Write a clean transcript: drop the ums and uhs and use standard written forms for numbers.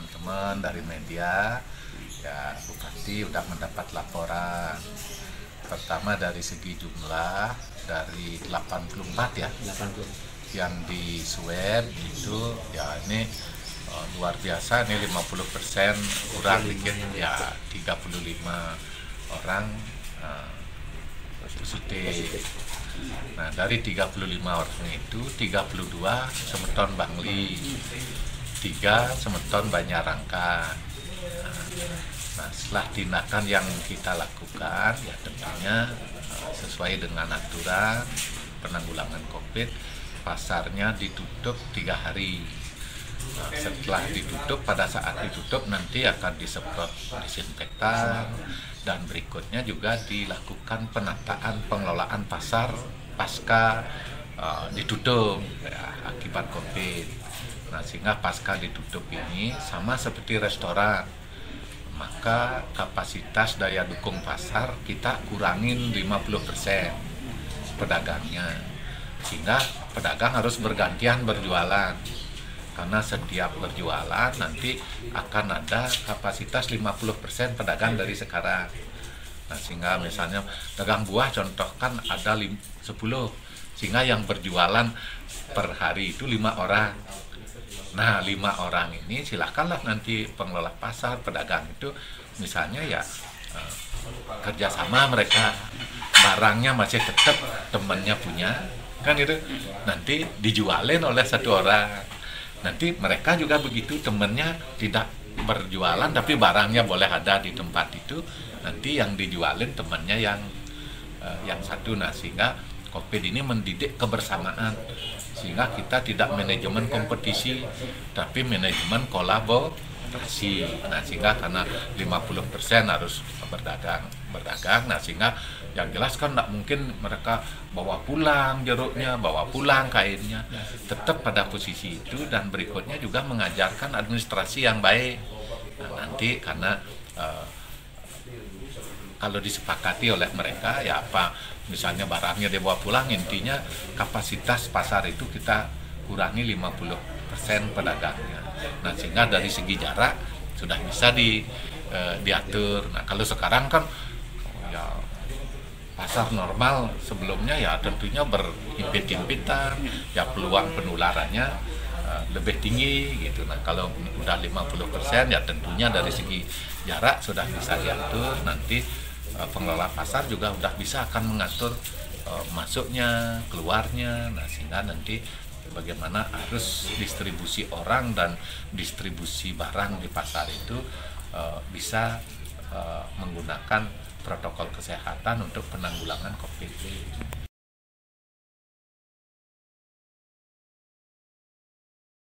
teman-teman dari media, ya Bupati sudah mendapat laporan. Pertama dari segi jumlah, dari 84 ya, 80. yang di swab itu ya ini luar biasa, ini 50% kurang dikit ya, 35 orang positif. Nah dari 35 orang itu 32 Semeton Bangli, 3 Semeton Banyarangka. Nah setelah tindakan yang kita lakukan ya tentunya sesuai dengan aturan penanggulangan COVID, pasarnya ditutup 3 hari. Nah, setelah ditutup, pada saat ditutup nanti akan disemprot disinfektan dan berikutnya juga dilakukan penataan pengelolaan pasar pasca ditutup ya, akibat COVID. Nah sehingga pasca ditutup ini sama seperti restoran, maka kapasitas daya dukung pasar kita kurangin 50% pedagangnya, sehingga pedagang harus bergantian berjualan. Karena setiap berjualan nanti akan ada kapasitas 50% pedagang dari sekarang. Nah, sehingga misalnya dagang buah contoh kan ada 10, sehingga yang berjualan per hari itu 5 orang. Nah 5 orang ini silahkanlah nanti pengelola pasar, pedagang itu misalnya ya kerjasama, mereka barangnya masih tetap temannya punya kan gitu, nanti dijualin oleh 1 orang. Nanti mereka juga begitu, temennya tidak berjualan tapi barangnya boleh ada di tempat itu, nanti yang dijualin temennya yang satu. Nah sehingga COVID ini mendidik kebersamaan, sehingga kita tidak manajemen kompetisi tapi manajemen kolaborasi. Nah sehingga karena 50% harus berdagang. Nah sehingga yang jelas kan tidak mungkin mereka bawa pulang jeruknya, bawa pulang kainnya, tetap pada posisi itu. Dan berikutnya juga mengajarkan administrasi yang baik. Nah, nanti karena kalau disepakati oleh mereka ya apa, misalnya barangnya dibawa pulang, intinya kapasitas pasar itu kita kurangi 50% pedagangnya. Nah sehingga dari segi jarak sudah bisa diatur. Nah kalau sekarang kan ya pasar normal sebelumnya ya tentunya berhimpit-himpitan, ya peluang penularannya lebih tinggi gitu. Nah kalau udah 50% ya tentunya dari segi jarak sudah bisa diatur. Nanti pengelola pasar juga udah bisa akan mengatur masuknya, keluarnya. Nah sehingga nanti bagaimana arus distribusi orang dan distribusi barang di pasar itu bisa menggunakan protokol kesehatan untuk penanggulangan COVID.